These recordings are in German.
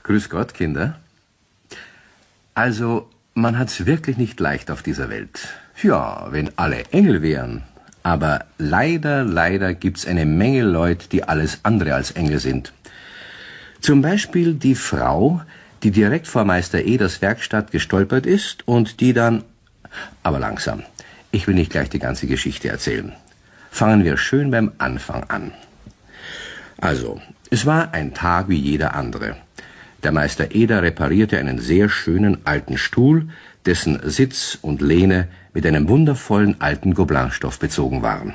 Grüß Gott, Kinder. Also, man hat's wirklich nicht leicht auf dieser Welt. Ja, wenn alle Engel wären. Aber leider gibt's eine Menge Leute, die alles andere als Engel sind. Zum Beispiel die Frau, die direkt vor Meister Eders Werkstatt gestolpert ist und die dann... Aber langsam, ich will nicht gleich die ganze Geschichte erzählen. Fangen wir schön beim Anfang an. Also, es war ein Tag wie jeder andere. Der Meister Eder reparierte einen sehr schönen alten Stuhl, dessen Sitz und Lehne mit einem wundervollen alten Goblinstoff bezogen waren.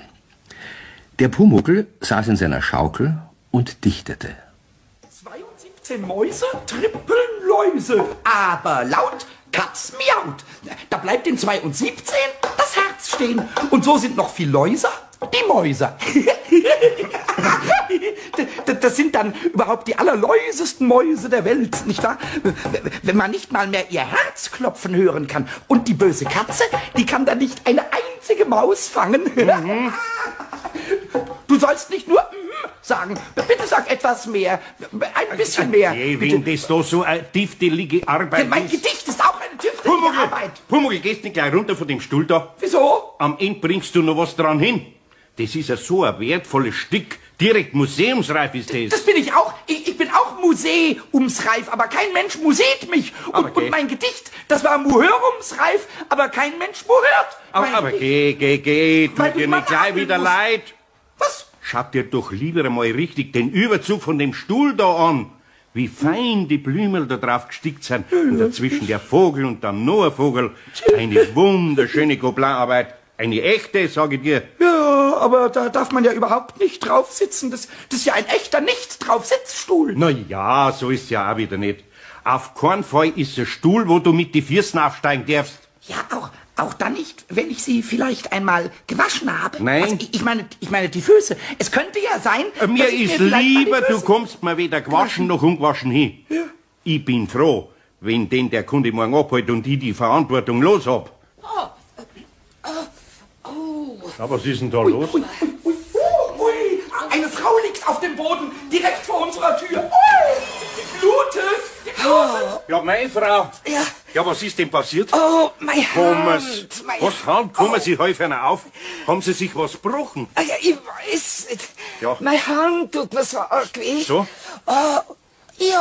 Der Pumuckl saß in seiner Schaukel und dichtete. 17 Mäuse trippeln Läuse, aber laut Katz miaut. Da bleibt in 2 und 17 das Herz stehen. Und so sind noch viel Läuser die Mäuser. Das sind dann überhaupt die allerläusesten Mäuse der Welt, nicht wahr? Wenn man nicht mal mehr ihr Herz klopfen hören kann. Und die böse Katze, die kann dann nicht eine einzige Maus fangen. Mhm. Du sollst nicht nur sagen. Bitte sag etwas mehr. Ein bisschen mehr. Wenn das da so eine tüftelige Arbeit ja, mein Gedicht ist auch eine tüftelige Arbeit. Pumuckl, gehst nicht gleich runter von dem Stuhl da? Wieso? Am Ende bringst du noch was dran hin. Das ist ja so ein wertvolles Stück. Direkt museumsreif ist das. Das bin ich auch. Ich bin auch museumsreif, aber kein Mensch museet mich. Und mein Gedicht, das war muhörumsreif, aber kein Mensch muhört. Aber geh. Tut dir nicht gleich wieder leid. Was? Schaut dir doch lieber einmal richtig den Überzug von dem Stuhl da an. Wie fein die Blümel da drauf gestickt sind. Und dazwischen der Vogel und dann noch ein Vogel. Eine wunderschöne Goblinarbeit. Eine echte, sage ich dir. Ja, aber da darf man ja überhaupt nicht drauf sitzen. Das ist ja ein echter Nicht-Drauf-Sitzstuhl. Na ja, so ist ja auch wieder nicht. Auf keinen Fall ist ein Stuhl, wo du mit die Füßen aufsteigen darfst. Ja, auch dann nicht, wenn ich sie vielleicht einmal gewaschen habe. Nein. Also ich meine die Füße. Es könnte ja sein, mir ist lieber, du kommst mal weder gewaschen noch ungewaschen hin. Ja. Ich bin froh, wenn den der Kunde morgen abholt und ich die Verantwortung los hab. Ja, was ist denn da los? Ui. Eine Frau liegt auf dem Boden, direkt vor unserer Tür. Ui, die blutet. Ja, meine Frau. Ja. Ja, was ist denn passiert? Oh, meine Hand. Was Hand? Kommen Sie häufiger auf? Haben Sie sich was gebrochen? Ja, ich weiß nicht. Ja. Meine Hand tut mir so arg weh. So? Ja,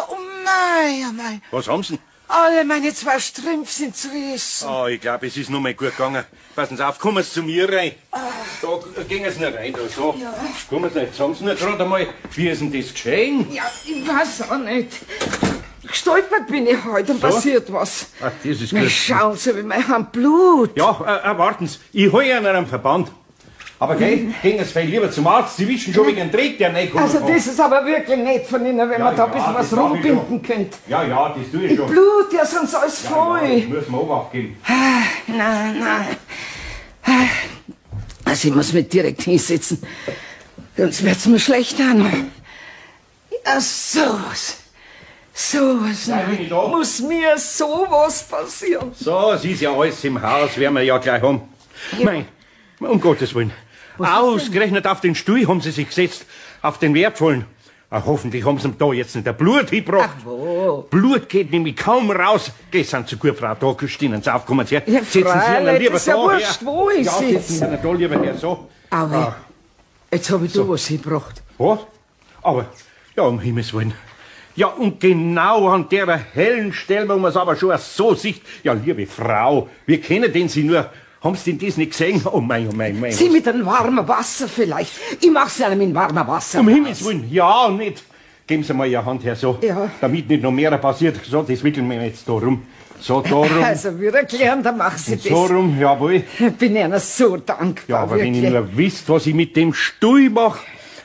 oh mein. Was haben Sie? Alle meine 2 Strümpfe sind zerrissen. Ich glaube, es ist nur mal gut gegangen. Passen Sie auf, kommen Sie zu mir rein. Da gehen Sie nicht rein, da so. Ja. Kommen Sie nicht, sagen Sie nur gerade einmal, wie ist denn das geschehen? Ja, ich weiß auch nicht. Gestolpert bin ich heute und passiert was. Ach, das ist Na, gut. schauen Sie, wie meine Hand blut. Ja, warten Sie, ich hole Ihnen einen Verband. Aber gehen Sie viel lieber zum Arzt, Sie wissen schon wegen dem Dreck, der reinkommt. Also das ist aber wirklich nett von Ihnen, wenn man da ein bisschen was rumbinden könnte. Ja, das tue ich schon. Blut, ja, sonst alles voll. Ja, das müssen wir Obacht geben. Nein. Also ich muss mich direkt hinsetzen, sonst wird's mir schlecht an. Ja, sowas. bin ich da. Muss mir sowas passieren. So, es ist ja alles im Haus, werden wir ja gleich haben. Ja. Nein, um Gottes Willen. Ausgerechnet auf den Stuhl haben Sie sich gesetzt, auf den wertvollen. Hoffentlich haben Sie ihm da jetzt nicht der Blut hingebracht. Ach, wo? Blut geht nämlich kaum raus. Geh, sind Sie gut, Frau, da stehen Sie auf, kommen Sie her. Ja, Setzen Sie freilich, ihn lieber das ist ja da wurscht, her. wo ich ja, sitze. setzen Sie ihn da lieber her, so. Aber jetzt habe ich da was hingebracht. Was? Aber, ja, um Himmels Willen. Ja, und genau an der hellen Stelle, wo man es aber schon so sieht. Ja, liebe Frau, wir kennen den Sie nur. Haben Sie denn das nicht gesehen? Oh mein. Sie mit einem warmen Wasser vielleicht. Ich mach's einem in warmer Wasser. Um Himmels Willen, ja, nicht. Geben Sie mal Ihre Hand her, so. Ja. Damit nicht noch mehr passiert. So, das wickeln wir jetzt da rum. So, da rum. Also, wir erklären, dann machen Sie Und das. so rum, jawohl. Ich bin Ihnen so dankbar. Ja, aber wirklich. wenn ihr nur wisst, was ich mit dem Stuhl mache.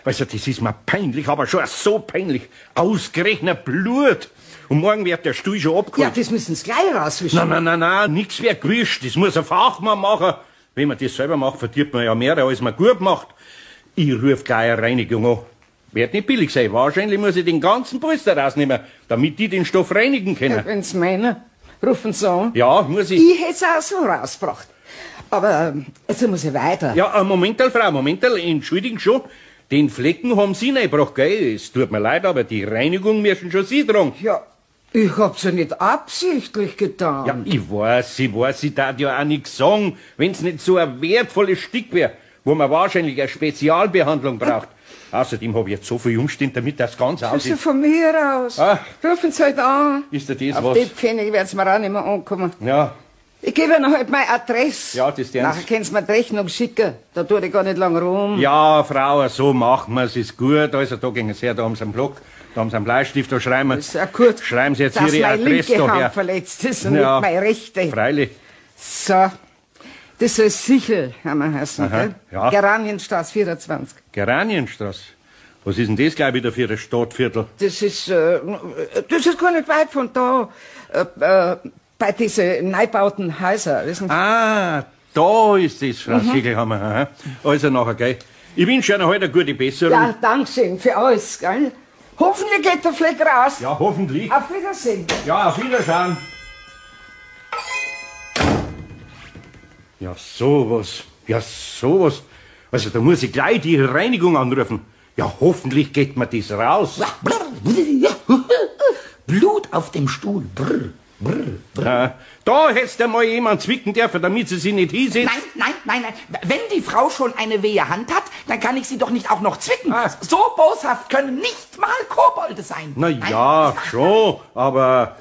Weißt du, das ist mir peinlich, aber schon so peinlich. Ausgerechnet Blut. Und morgen wird der Stuhl schon Ja, abgeholt. das müssen Sie gleich rauswischen. Nein, nix wird gewischt. Das muss ein Fachmann machen. Wenn man das selber macht, verdient man ja mehr, als man gut macht. Ich ruf gleich eine Reinigung an. Wird nicht billig sein. Wahrscheinlich muss ich den ganzen Polster rausnehmen, damit die den Stoff reinigen können. Wenn Sie meinen, rufen Sie an. Ja, muss ich. Ich hätte es auch so rausgebracht. Aber jetzt muss ich weiter. Ja, Momental, Frau, Momental, entschuldigen schon. Den Flecken haben Sie nicht gebracht, gell? Es tut mir leid, aber die Reinigung müssen schon Sie tragen. Ja, Ich hab's ja nicht absichtlich getan. Ja, ich darf ja auch nichts sagen, wenn's nicht so ein wertvolles Stück wäre, wo man wahrscheinlich eine Spezialbehandlung braucht. Außerdem habe ich jetzt so viel Umstände, damit das ganz Das ist aussieht. ja von mir aus. Ah. Rufen Sie halt an. Ist dir das Auf was? die Pfennig wird's mir auch nicht mehr ankommen. Ja, Ich gebe Ihnen halt meine Adresse. Ja, das Nachher ernst. können Sie mir die Rechnung schicken. Da tue ich gar nicht lang rum. ja, Frau, so machen wir's, ist gut. Also, da gehen Sie her, da haben Sie einen Block, da haben Sie einen Bleistift, da schreiben wir. Das ist ja gut. Schreiben Sie jetzt dass Ihre meine Adresse linke da her. Hand verletzt ist und Ja. nicht meine rechte. Freilich. So. Das soll Sichel, haben wir heißen, Aha, gell? ja. Geranienstraße 24. Geranienstraße. Was ist denn das gleich wieder für ein Stadtviertel? Das ist gar nicht weit von da, bei diesen neubauten Häusern. Wissen Sie? Ah, da ist das, Frau Siegelhammer. aha. Also nachher, gell. Ich wünsche Ihnen heute eine gute Besserung. Ja, Dankeschön für alles, gell? Hoffentlich geht der Fleck raus. Ja, hoffentlich. Auf Wiedersehen. Ja, auf Wiedersehen. Ja, sowas. Ja, sowas. Also, da muss ich gleich die Reinigung anrufen. Ja, hoffentlich geht mir das raus. Blut auf dem Stuhl. Brr, brr, brr. Da hättest du mal jemand zwicken dürfen, damit sie sich nicht hinsetzt. Nein. Wenn die Frau schon eine wehe Hand hat, dann kann ich sie doch nicht auch noch zwicken. Ah. So boshaft können nicht mal Kobolde sein. Na Nein. ja, schon, aber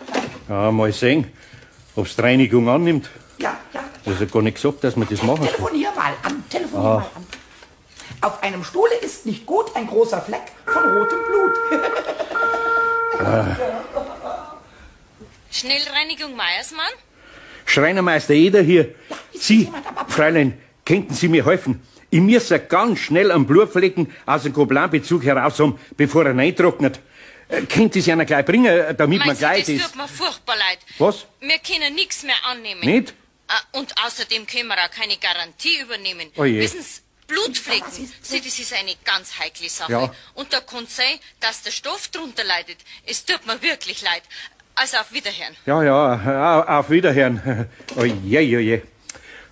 ja, mal sehen, ob's die Reinigung annimmt. Ja. Das ist ja gar nicht gesagt, dass man das machen kann. Telefonier mal an. Auf einem Stuhle ist nicht gut ein großer Fleck von rotem Blut. Schnellreinigung Meiersmann? Schreinermeister Eder hier. ist Sie, jemand am Apparat? Fräulein, könnten Sie mir helfen? Ich muss ja ganz schnell einen Blutflecken aus dem Goblinbezug heraus haben, bevor er reintrocknet. Könnt ihr Sie einer gleich bringen, damit man Meinst du, gleich das ist? tut mir furchtbar leid. Was? Wir können nichts mehr annehmen. Nicht? Und außerdem können wir auch keine Garantie übernehmen. Oh je. Wissen Sie, Blutflecken, Sie, das ist eine ganz heikle Sache. Ja. Und da kann es sein, dass der Stoff drunter leidet. Es tut mir wirklich leid. Also auf Wiederhören. Ja, auf Wiederhören. Oje.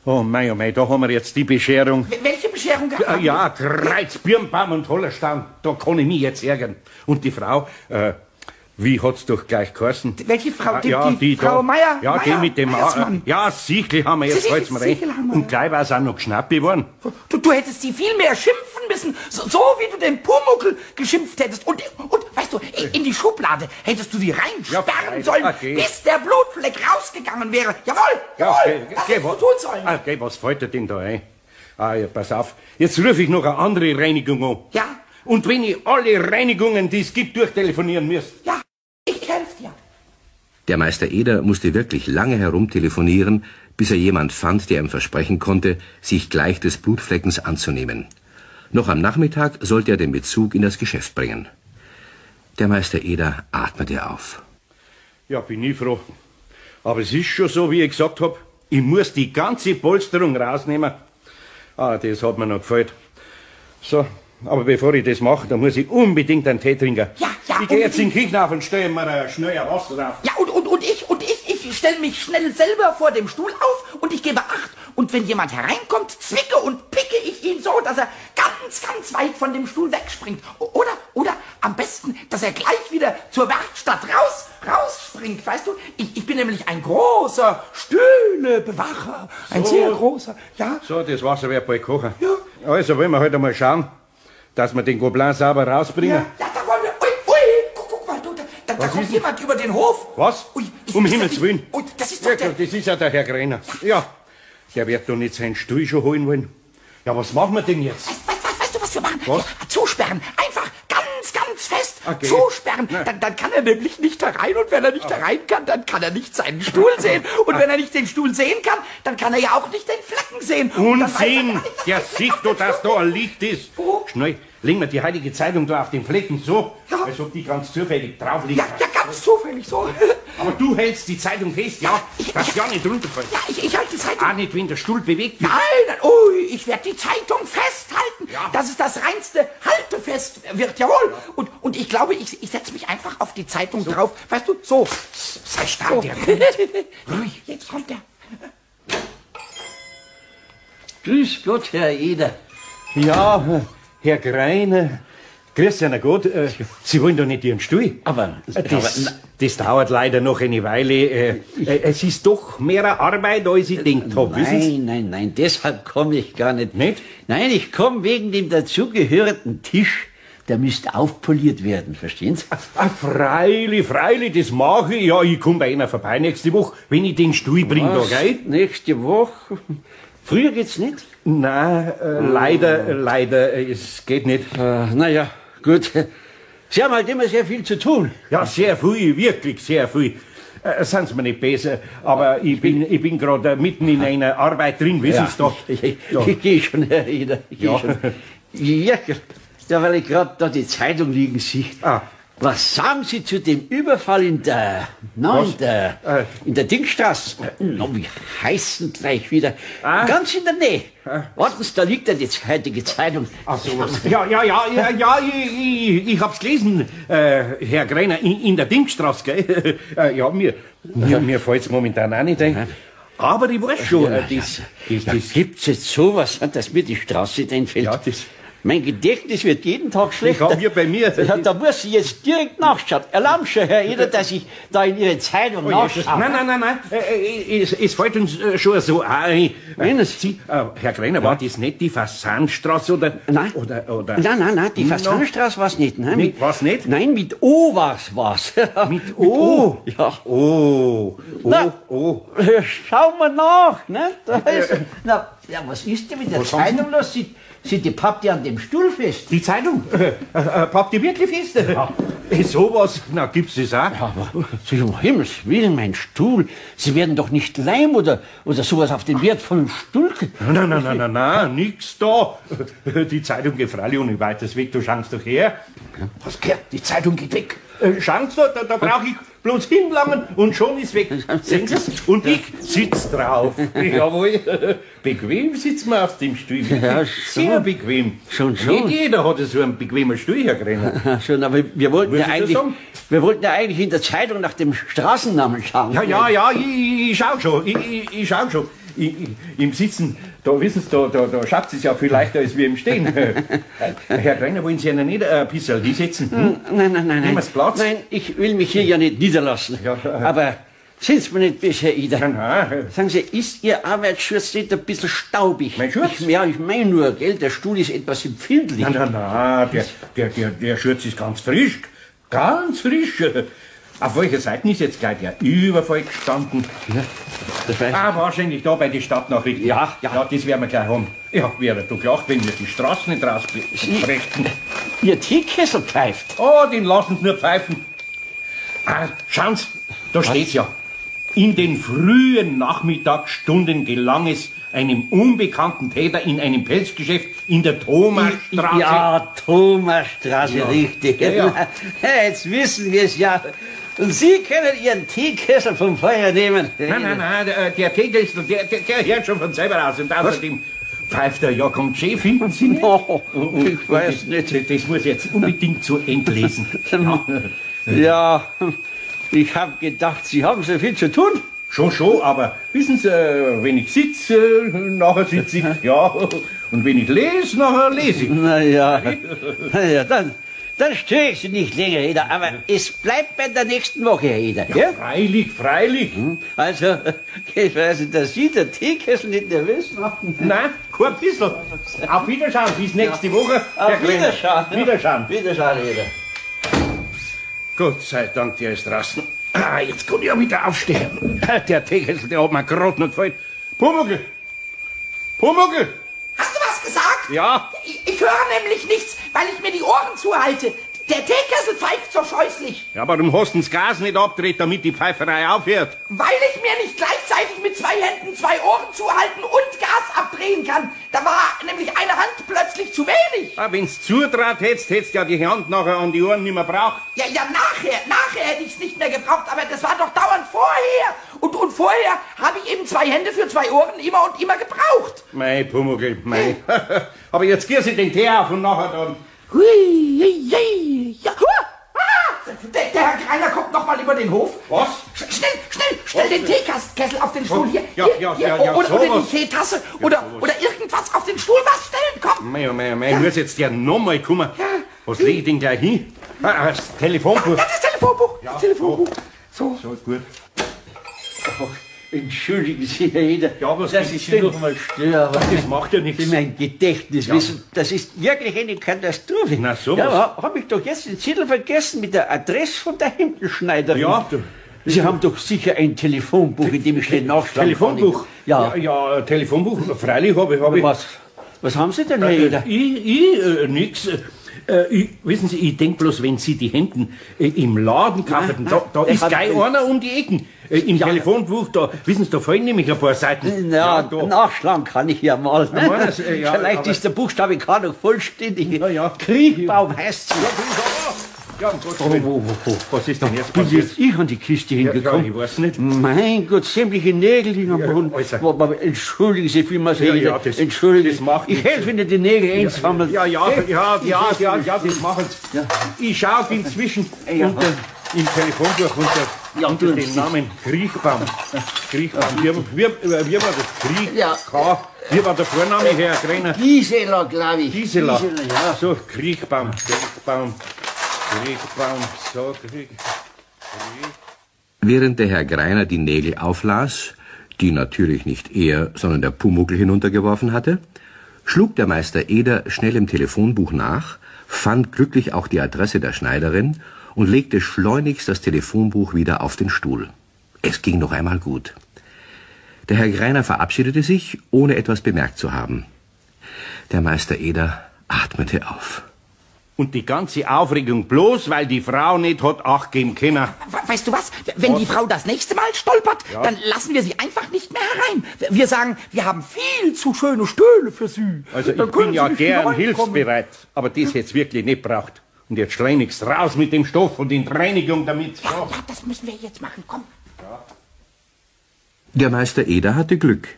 Oh mei, da haben wir jetzt die Bescherung. Welche Bescherung gab es? Ja, Kreuz, Birnbaum und Hollerstamm, da kann ich mich jetzt ärgern. Und die Frau, wie hat's doch gleich geheißen? Welche Frau? Die Frau da. Meier? Ja, die mit dem... Meiersmann. Ja, Siechelhammer, jetzt fällt's mir rein. Siechelhammer. Und gleich war es auch noch Schnappi geworden. Du hättest sie viel mehr schimpfen müssen, so wie du den Pumuckl geschimpft hättest. Und weißt du, in die Schublade hättest du sie reinsperren freilich. sollen, Okay. bis der Blutfleck rausgegangen wäre. Jawohl, das hättest du tun sollen. Okay, was fällt dir denn da ein? Ja, pass auf. Jetzt rufe ich noch eine andere Reinigung an. Ja? Und wenn ich alle Reinigungen, die es gibt, durchtelefonieren müsst. Ja, ich helfe dir. Der Meister Eder musste wirklich lange herumtelefonieren, bis er jemand fand, der ihm versprechen konnte, sich gleich des Blutfleckens anzunehmen. Noch am Nachmittag sollte er den Bezug in das Geschäft bringen. Der Meister Eder atmete auf. Ja, bin ich froh. Aber es ist schon so, wie ich gesagt hab. Ich muss die ganze Polsterung rausnehmen. Das hat mir noch gefällt. So, aber bevor ich das mache, dann muss ich unbedingt einen Tee trinken. Ja, Ich gehe jetzt in die Küche auf und stelle mir schnell ein Wasser drauf. Ja, und ich stelle mich schnell selber vor dem Stuhl auf und ich gebe Acht. Und wenn jemand hereinkommt, zwicke und picke ich ihn so, dass er ganz weit von dem Stuhl wegspringt. Oder am besten, dass er gleich wieder zur Werkstatt rausspringt, weißt du? Ich bin nämlich ein großer Stühlebewacher. Ein sehr großer, ja. So, das Wasser wird bald kochen. Ja. Also wollen wir heute mal schauen, dass wir den Gobelin sauber rausbringen. Ja, da wollen wir. Ui, guck mal, du, da Was kommt ist jemand über den Hof. Was? Ui, Um Himmels Willen. Ui, das ist Ja, doch der. das ist ja der Herr Greiner. Ja, der wird doch nicht seinen Stuhl schon holen wollen. Ja, was machen wir denn jetzt? Weißt du, was wir machen? Was? Ja, zusperren. Einfach ganz fest Okay. zusperren. Na. Dann kann er nämlich nicht herein. Und wenn er nicht herein kann, dann kann er nicht seinen Stuhl sehen. Und wenn er nicht den Stuhl sehen kann, dann kann er ja auch nicht den Flecken sehen. Und dann weiß er Unsinn! gar nicht, dass Der er- sieht doch, dass da ein Licht ist. Wo? Schnell, legen wir die heilige Zeitung da auf den Flecken so, Ja. als ob die ganz zufällig drauf liegt. Ja, ganz zufällig so. Aber du hältst die Zeitung fest, ja? Dass ja nicht runterfällt. Ja, ich halte die Zeitung. Auch nicht, wenn der Stuhl bewegt wird. Nein, ui, ich werde die Zeitung festhalten, Ja. dass es das reinste Haltefest wird, jawohl. Und ich glaube, ich setze mich einfach auf die Zeitung drauf, weißt du, so. Sei stark, So. der kommt. Ruhig, jetzt kommt er. Grüß Gott, Herr Eder. Ja, Herr Greiner, Grüß Sie, na gut. Sie wollen doch nicht Ihren Stuhl. Aber Das dauert leider noch eine Weile. Es ist doch mehr Arbeit, als ich gedacht habe. Wissen Sie? nein, deshalb komme ich gar nicht. Nicht? Nein, ich komme wegen dem dazugehörenden Tisch. Der müsste aufpoliert werden, verstehen Sie? Freilich, das mache ich. Ja, ich komme bei Ihnen vorbei nächste Woche, wenn ich den Stuhl bringe, da, gell? Nächste Woche? Früher geht's nicht? Nein, leider, es geht nicht. Naja, gut. Sie haben halt immer sehr viel zu tun. Ja, sehr viel, wirklich sehr viel. Sind Sie mir nicht besser, aber ich bin gerade mitten in einer Arbeit drin, wissen Sie doch. Ich gehe schon, Herr Eder. Ja, weil ich gerade da die Zeitung liegen sehe. Was sagen Sie zu dem Überfall in der Dingstraße? Wie heißt denn gleich wieder? Ganz in der Nähe. Warten Sie, da liegt ja die heutige Zeitung. Ach so, ja, ich hab's gelesen, Herr Greiner, in der Dingstraße, gell? Ja, mir fällt's momentan auch nicht ein. Aber ich weiß schon, das gibt's jetzt sowas, dass mir die Straße einfällt. Ja, das... Mein Gedächtnis wird jeden Tag schlechter. Ich hab bei mir... Ja, da muss ich jetzt direkt nachschauen. Erlauben Sie, Herr Eder, dass ich da in Ihre Zeitung nachschaue. Nein. Es fällt uns schon so ein. Meinen Sie? Herr Greiner, war das nicht die Fassanstraße oder... Nein. Oder... Nein, die Fassanstraße war's nicht. Nein, war's nicht? Nein, mit O war's. Mit O? Ja. Oh. Schauen wir nach, ne? Da ist, was ist denn mit der Zeitung los? Sie pappt ja an dem Stuhl fest. Die Zeitung? Pappt die wirklich fest? Ja. Sowas, na, gibt's das auch? Ja, aber um Himmels Willen, mein Stuhl. Sie werden doch nicht Leim oder sowas auf den wertvollen Stuhl... Nein, nix da. Die Zeitung geht freilich ohne weiteres weg, du schaust doch her. Was gehört? Die Zeitung geht weg. Schauen Sie da brauche ich bloß hinlangen und schon ist weg. Sehen Sie? Und ich sitz drauf. Jawohl. Bequem sitzt man auf dem Stuhl. Ja, sehr bequem. Schon. Nicht jeder hat so einen bequemen Stuhl, Herr Greiner. Schon, aber wir wollten ja eigentlich in der Zeitung nach dem Straßennamen schauen. Ja, ich schau schon. Ich schau schon. Im Sitzen, da wissen Sie, da schafft es ja viel leichter als wir im Stehen. Herr Greiner, wollen Sie ja nicht ein bisschen hinsetzen? Nein. Nehmen Sie Platz? Nein, ich will mich hier ja nicht niederlassen. Ja. Aber sind Sie mir nicht besser, Herr Eder? Nein. Sagen Sie, ist Ihr Arbeitsschutz nicht ein bisschen staubig? Mein Schutz? Ich meine nur, gell, der Stuhl ist etwas empfindlich. Nein, der Schutz ist ganz frisch. Ganz frisch. Auf welcher Seite ist jetzt gleich der Überfall gestanden? Ja, das weiß ich. Wahrscheinlich da bei den Stadtnachrichten. Ja. Das werden wir gleich haben. Ja, wäre doch gelacht, wenn wir die Straßen nicht rausbrechen. Ihr Teekessel pfeift. Oh, den lassen Sie nur pfeifen. Schauen Sie, da steht's ja. In den frühen Nachmittagsstunden gelang es einem unbekannten Täter in einem Pelzgeschäft in der Thomasstraße. Ja, Thomasstraße, richtig. Ja. Jetzt wissen wir es ja. Und Sie können Ihren Teekessel vom Feuer nehmen. Nein, der Teekessel, der hört schon von selber aus. Und außerdem pfeift der Jakob J. Finden Sie nicht? Oh, ich weiß nicht. Das muss ich jetzt unbedingt zu Ende lesen. Ja, ich habe gedacht, Sie haben so viel zu tun. Schon, aber wissen Sie, wenn ich sitze, nachher sitze ich, ja. Und wenn ich lese, nachher lese ich. Naja, dann störe ich Sie nicht länger, Eder. Aber es bleibt bei der nächsten Woche, Herr Eder. Ja, freilich. Also, ich weiß nicht, dass Sie der Teekessel nicht nervös machen. Nein, kein bisschen. Auf Wiederschauen, bis nächste Woche. Auf Wiederschauen. Wiederschauen, Eder. Gott sei Dank, der ist draußen. Jetzt kann ich ja wieder aufstehen. Der Teekessel, der hat mir gerade noch gefallen. Pumuckl! Hast du was gesagt? Ja. Ich höre nämlich nichts, weil ich mir die Ohren zuhalte. Der Teekessel pfeift so scheußlich. Ja, warum hast du das Gas nicht abgedreht, damit die Pfeiferei aufhört? Weil ich mir nicht gleichzeitig mit 2 Händen 2 Ohren zuhalten und Gas abdrehen kann. Da war nämlich eine Hand plötzlich zu wenig. Wenn's zudraht hättest ja die Hand nachher an die Ohren nicht mehr braucht. Ja, nachher hätte ich's nicht mehr gebraucht, aber das war doch dauernd vorher. Und vorher habe ich eben 2 Hände für 2 Ohren immer und immer gebraucht. Mei, Pumuckl, mei. Aber jetzt geh sie den Tee auf und nachher dann... Hui, ja. Der Herr Greiner kommt noch mal über den Hof. Was? Schnell den Teekessel auf den Stuhl hier. Ja, oder sowas. die Teetasse oder irgendwas auf den Stuhl, was stellen, komm. Mei, muss jetzt der nochmal kommen. Ja. Was lege ich denn gleich hin? Das Telefonbuch. Ja, das Telefonbuch. Ja, das Telefonbuch. So. So, gut. Ach, entschuldigen Sie, Herr Eder, Ja, was dass gibt's ich Sie denn? noch mal störe, aber Das macht ja nichts. für mein Gedächtnis wissen, das ist wirklich eine Katastrophe. Na, sowas. Ja, habe ich doch jetzt den Zettel vergessen mit der Adresse von der Hemdenschneiderin. Ja. Sie haben doch sicher ein Telefonbuch, in dem ich schnell nachschlagen Telefonbuch? kann. Ja. Ja, Telefonbuch. Freilich habe ich. Was haben Sie denn, Herr Eder? Nix. Wissen Sie, ich denk bloß, wenn Sie die Hemden im Laden kaufen, da ist gleich einer um die Ecken. Im Telefonbuch, da, wissen Sie, da fallen nämlich ein paar Seiten. Ja, da. nachschlagen kann ich ja mal. Ne? Ja, das, ja, Vielleicht aber- ist der Buchstabe K noch vollständig. Na ja. Kriechbaum heißt sie. Ja, um Gottes Willen. Was ist denn jetzt Bin passiert? jetzt ich an die Kiste Ja, hingekommen? ich weiß nicht. Mein Gott, sämtliche Nägel liegen am Ja, Boden. also. Aber entschuldigen Sie vielmals, Herr Ja, Eder. ja, das- Entschuldigen das macht ich nichts. helfe Ihnen, die Nägel einsammeln. Ja, das machen Sie. Ja. Ich schaue inzwischen Ja. im Telefonbuch unter tun den Sie. Namen Kriechbaum. Kriechbaum. Wie war das? Kriech, Ja. K. Wie war der Vorname, Herr Greiner? Gisela, glaube ich. Gisela. ja. So, Kriechbaum. So, Während der Herr Greiner die Nägel auflas, die natürlich nicht er, sondern der Pumuckl hinuntergeworfen hatte, schlug der Meister Eder schnell im Telefonbuch nach, fand glücklich auch die Adresse der Schneiderin und legte schleunigst das Telefonbuch wieder auf den Stuhl. Es ging noch einmal gut. Der Herr Greiner verabschiedete sich, ohne etwas bemerkt zu haben. Der Meister Eder atmete auf. Und die ganze Aufregung bloß, weil die Frau nicht hat Acht geben können. Weißt du was? Wenn die Frau das nächste Mal stolpert, Ja. dann lassen wir sie einfach nicht mehr herein. Wir sagen, wir haben viel zu schöne Stühle für sie. Also Dann ich können bin sie ja nicht wieder gern reinkommen. hilfsbereit, aber das jetzt wirklich nicht braucht. Und jetzt schleunigst raus mit dem Stoff und in die Reinigung damit. Ja, ja, das müssen wir jetzt machen. Komm. Der Meister Eder hatte Glück.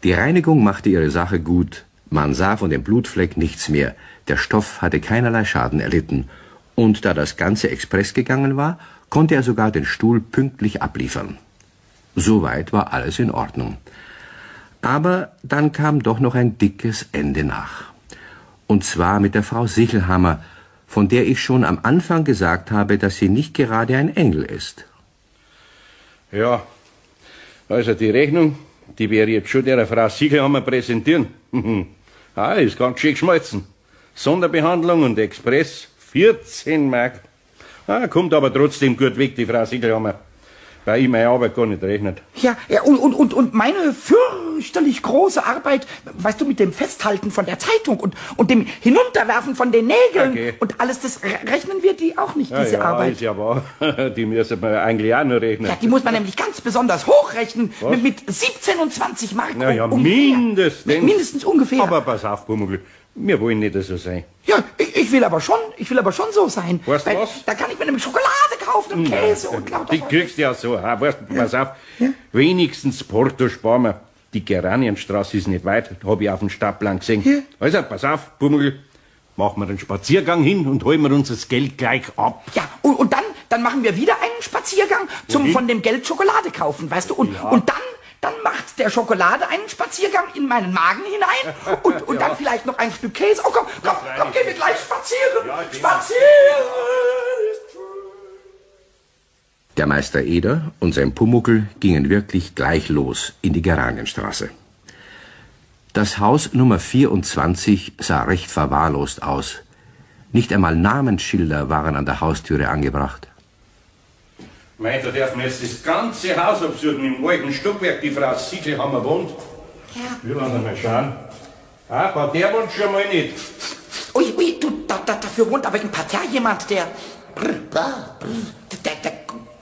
Die Reinigung machte ihre Sache gut. Man sah von dem Blutfleck nichts mehr. Der Stoff hatte keinerlei Schaden erlitten. Und da das Ganze express gegangen war, konnte er sogar den Stuhl pünktlich abliefern. Soweit war alles in Ordnung. Aber dann kam doch noch ein dickes Ende nach. Und zwar mit der Frau Sichelhammer, von der ich schon am Anfang gesagt habe, dass sie nicht gerade ein Engel ist. Ja, also die Rechnung, die werde ich jetzt schon der Frau Sichelhammer präsentieren. Ist ganz schön geschmolzen. Sonderbehandlung und Express 14 Mark. Kommt aber trotzdem gut weg, die Frau Sichelhammer. Weil ich meine Arbeit gar nicht rechnet. Ja, und meine fürchterlich große Arbeit, weißt du, mit dem Festhalten von der Zeitung und dem Hinunterwerfen von den Nägeln Okay. und alles, das rechnen wir die auch nicht, diese Arbeit. ist ja wahr. Die müssen wir eigentlich auch noch rechnen. Ja, die muss man nämlich ganz besonders hochrechnen, mit 17 und 20 Mark. Na ja, ungefähr. mindestens. Mindestens ungefähr. Aber pass auf, Pumuckl, wir wollen nicht so sein. ja, ich will aber schon so sein. Weißt du Weil was? Da kann ich mir nämlich Schokolade kaufen und Käse und lauter Die Zeug. kriegst du ja so. Weißt du, pass auf, wenigstens Porto sparen wir. Die Geranienstraße ist nicht weit, hab ich auf dem Stadtplan gesehen. Ja. Also, pass auf, Pumuckl, machen wir einen Spaziergang hin und holen wir uns das Geld gleich ab. Ja, und dann machen wir wieder einen Spaziergang zum Wohin? von dem Geld Schokolade kaufen, weißt du? Und dann macht der Schokolade einen Spaziergang in meinen Magen hinein und dann vielleicht noch ein Stück Käse. Oh, komm, gehen wir gleich spazieren. Ja, gehen wir. Spazieren! Der Meister Eder und sein Pumuckl gingen wirklich gleich los in die Geranienstraße. Das Haus Nummer 24 sah recht verwahrlost aus. Nicht einmal Namensschilder waren an der Haustüre angebracht. Mei, da darf man jetzt das ganze Haus absuchen, im alten Stockwerk, die Frau Sichelhammer wohnt. Ja. Wir wollen mal schauen. Bei der wohnt schon mal nicht. Ui, dafür wohnt aber im Parterre jemand, der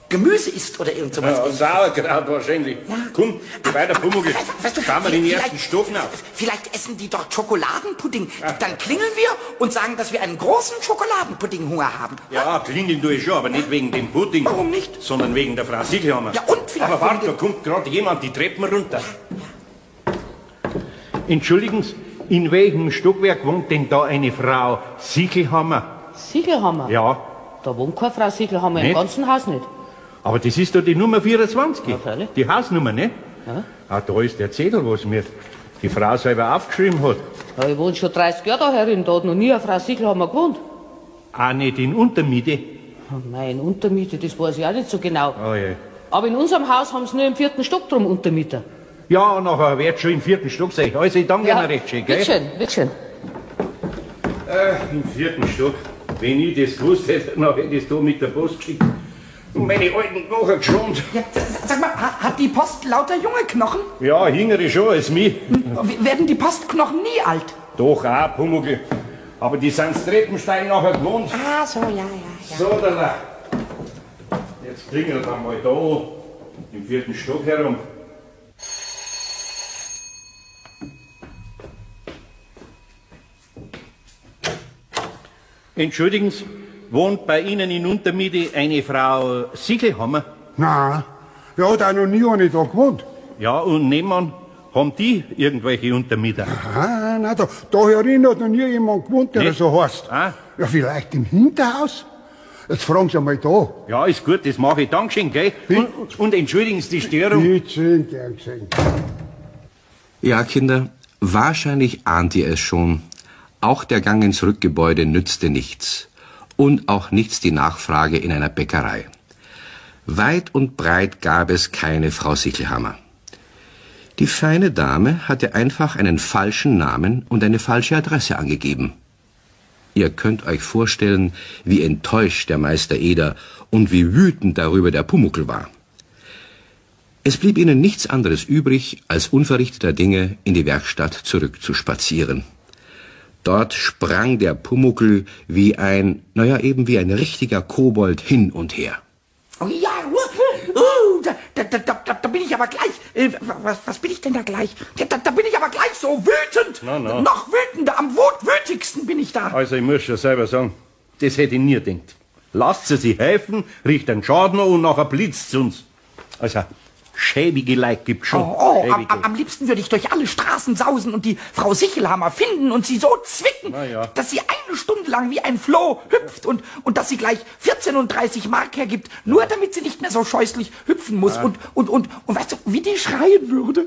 Gemüse isst oder irgend sowas. Ja, Sauerkraut wahrscheinlich. Komm, geh weiter, Pumuckl. Weißt du, Schauen wir den vielleicht- ersten Stoffen auf. Vielleicht essen die dort Schokoladenpudding. Dann klingeln wir und sagen, dass wir einen großen Schokoladenpuddinghunger haben. Ja, klingeln tue ich schon, aber nicht wegen dem Pudding. Warum nicht? Sondern wegen der Frau Sichelhammer. Ja, und vielleicht Aber warte, da wegen kommt gerade jemand die Treppen runter. Entschuldigen Sie, in welchem Stockwerk wohnt denn da eine Frau Sichelhammer? Sichelhammer? Ja, Da wohnt keine Frau Sichelhammer im Nicht? ganzen Haus nicht. aber das ist doch die Nummer 24. Ja, freilich. Die Hausnummer, ne? Ja. Da ist der Zettel, was mir die Frau selber aufgeschrieben hat. Ja, ich wohne schon 30 Jahre da herin, da hat noch nie eine Frau Sichelhammer gewohnt. Auch nicht in Untermiete? Oh mein, Untermiete, das weiß ich auch nicht so genau. Oh je. Aber in unserem Haus haben sie nur im 4. Stock drum Untermieter. Ja, nachher wird schon im 4. Stock sein. Also, ich danke Ihnen recht schön, gell? Bitteschön. Im 4. Stock. Wenn ich das gewusst hätte, dann hätte ich es da mit der Post geschickt. Und meine alten Knochen geschont. Ja, sag mal, hat die Post lauter junge Knochen? Ja, jüngere schon als mich. Werden die Postknochen nie alt? Doch, auch, Pumuckl. Aber die sind das Treppenstein nachher gewohnt. Ah, so, ja. So, dann. Jetzt klingelt er mal da, im 4. Stock herum. Entschuldigen Sie, wohnt bei Ihnen in Untermiete eine Frau Siegelhammer? Nein, ja, hat auch noch nie eine da gewohnt. Ja, und nebenan, haben die irgendwelche Untermieter? Ah, nein, da herin hat noch nie jemand gewohnt, der Nicht? so heißt. Ah. Ja, vielleicht im Hinterhaus? Jetzt fragen Sie mal da. Ja, ist gut, das mache ich. Dankeschön, gell? Und entschuldigen Sie die Störung. Bitte schön, gern gesehen. Ja, Kinder, wahrscheinlich ahnt ihr es schon. Auch der Gang ins Rückgebäude nützte nichts. Und auch nichts die Nachfrage in einer Bäckerei. Weit und breit gab es keine Frau Sichelhammer. Die feine Dame hatte einfach einen falschen Namen und eine falsche Adresse angegeben. Ihr könnt euch vorstellen, wie enttäuscht der Meister Eder und wie wütend darüber der Pumuckl war. Es blieb ihnen nichts anderes übrig, als unverrichteter Dinge in die Werkstatt zurückzuspazieren. Dort sprang der Pumuckl wie ein richtiger Kobold hin und her. Oh ja, da bin ich aber gleich. Was bin ich denn da gleich? Da bin ich aber gleich so wütend. Na. Noch wütender, am wütigsten bin ich da. Also, ich muss schon selber sagen, das hätte ich nie gedacht. Lasst sie sich helfen, riecht einen Schaden an und nachher blitzt uns. Also, schäbige Leute gibt's schon. Am liebsten würde ich durch alle Straßen sausen und die Frau Sichelhammer finden und sie so zwicken, Na ja. dass sie eine Stunde lang wie ein Floh hüpft und dass sie gleich 14,30 Mark hergibt, nur damit sie nicht mehr so scheußlich hüpfen muss. Und weißt du, wie die schreien würde?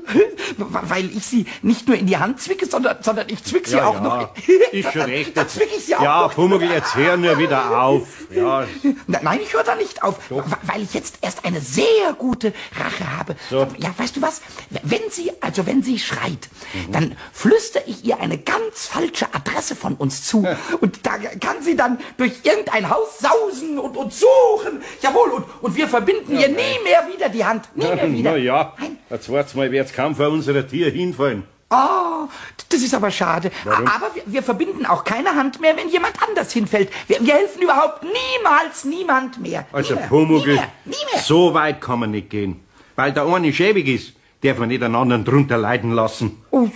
Weil ich sie nicht nur in die Hand zwicke, sondern ich zwick sie auch noch. Ist schon recht. Da zwick ich sie auch ja, noch. Pumuckl, jetzt hör nur wieder auf. Ja, Nein, ich höre da nicht auf, weil ich jetzt erst eine sehr gute Rache habe. So. Ja, weißt du was? Wenn sie schreit, dann flüstere ich ihr eine ganz falsche Adresse von uns zu. Und da kann sie dann durch irgendein Haus sausen und suchen. Jawohl, und wir verbinden ihr nie mehr wieder die Hand. Nie mehr wieder. na ja, Nein. jetzt wart's mal, wird's kaum vor unserer Tür hinfallen. Oh, das ist aber schade. Warum? Aber wir verbinden auch keine Hand mehr, wenn jemand anders hinfällt. Wir helfen überhaupt niemals niemand mehr. Also, nie mehr, Pumuckl, nie mehr. so weit kann man nicht gehen. Weil der eine schäbig ist, darf man nicht einen anderen drunter leiden lassen. Oh,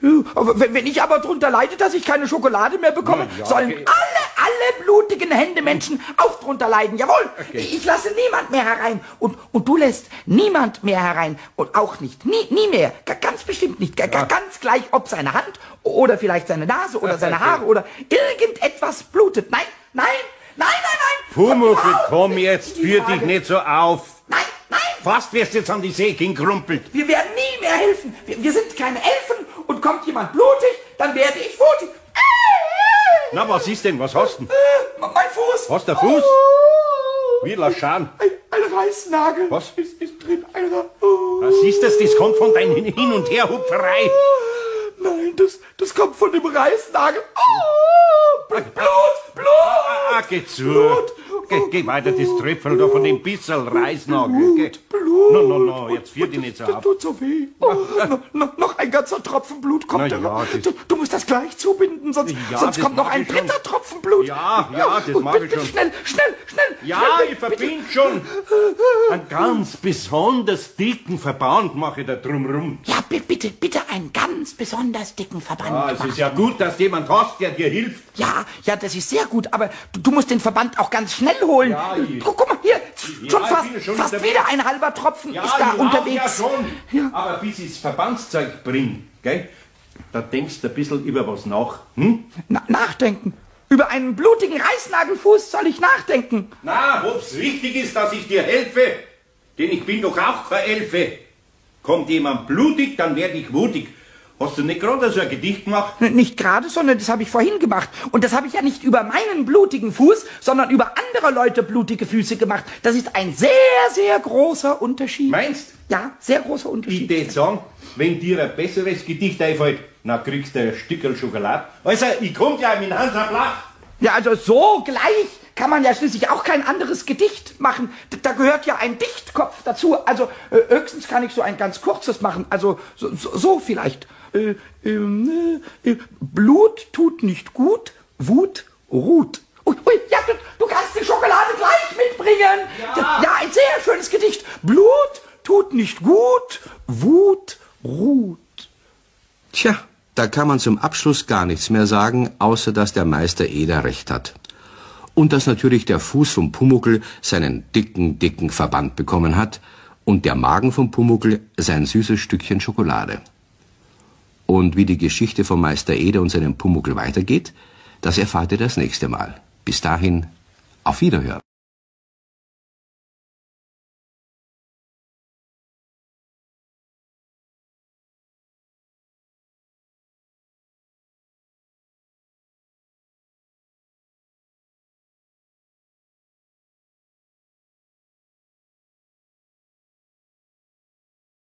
ja. Aber wenn ich aber drunter leide, dass ich keine Schokolade mehr bekomme, Na ja, sollen okay. alle blutigen Händemenschen auch drunter leiden. Jawohl, Okay. ich lasse niemand mehr herein. Und du lässt niemand mehr herein. Und auch nicht, nie mehr. Ganz bestimmt nicht. Ganz gleich, ob seine Hand oder vielleicht seine Nase oder seine Haare oder irgendetwas blutet. Nein. Pumuckl, Hör komm auf, jetzt, die führ Frage. dich nicht so auf. Nein. Fast wirst du jetzt an die Säge gerumpelt. Wir werden nie mehr helfen. Wir sind keine Elfen. Und kommt jemand blutig, dann werde ich wutig. Na, was ist denn? Was hast du denn? Mein Fuß. Hast du einen Fuß? Wie, lass schauen. Ein Reißnagel. Was? Ist drin. Was ist das? Das kommt von deiner Hin- und Herhupferei. Nein, das kommt von dem Reißnagel. Blut. Ah, geh zu. Geh weiter, das Tröpfel da von dem Bissel Reisnagel. Geh. Blut. No, jetzt führ dich nicht so Das auf. tut so weh. Noch ein ganzer Tropfen Blut kommt. Na ja, das- Du musst das gleich zubinden, sonst das kommt noch mach ein ich schon. dritter Tropfen Blut. Ja, das Und mach ich bitte schon. Schnell. Ja, Schnell, ich verbind schon. Einen ganz besonders dicken Verband mache ich da drumrum. Ja, bitte einen ganz besonders dicken Verband Ah, es machen. ist ja gut, dass du jemand hast, der dir hilft. Ja, das ist sehr gut, aber du musst den Verband auch ganz schnell holen. Ja, Guck mal, hier, schon ich fast, bin schon fast unterwegs. wieder ein halber Tropfen Ja, ist da ich unterwegs. Ja schon. Ja. Aber bis ich das Verbandszeug bringe, gell, da denkst du ein bisschen über was nach. Hm? Nachdenken. Über einen blutigen Reißnagelfuß soll ich nachdenken. Na, ob's wichtig ist, dass ich dir helfe, denn ich bin doch auch keine Elfe. Kommt jemand blutig, dann werd ich wutig. Hast du nicht gerade so ein Gedicht gemacht? Nicht gerade, sondern das habe ich vorhin gemacht. Und das habe ich ja nicht über meinen blutigen Fuß, sondern über andere Leute blutige Füße gemacht. Das ist ein sehr, sehr großer Unterschied. Meinst? Ja, sehr großer Ich Unterschied. würde sagen, wenn dir ein besseres Gedicht einfällt, dann kriegst du ein Stückel Schokolade. Also, ich komm ja mit Hansa Blach. Ja, also so gleich kann man ja schließlich auch kein anderes Gedicht machen. Da gehört ja ein Dichtkopf dazu. Also höchstens kann ich so ein ganz kurzes machen. Also so vielleicht. Blut tut nicht gut, Wut ruht. Ui, ja, du kannst die Schokolade gleich mitbringen. Ja, ein sehr schönes Gedicht. Blut tut nicht gut, Wut ruht. Tja, da kann man zum Abschluss gar nichts mehr sagen, außer dass der Meister Eder recht hat. Und dass natürlich der Fuß vom Pumuckl seinen dicken Verband bekommen hat und der Magen vom Pumuckl sein süßes Stückchen Schokolade. Und wie die Geschichte vom Meister Eder und seinem Pumuckl weitergeht, das erfahrt ihr das nächste Mal. Bis dahin, auf Wiederhören.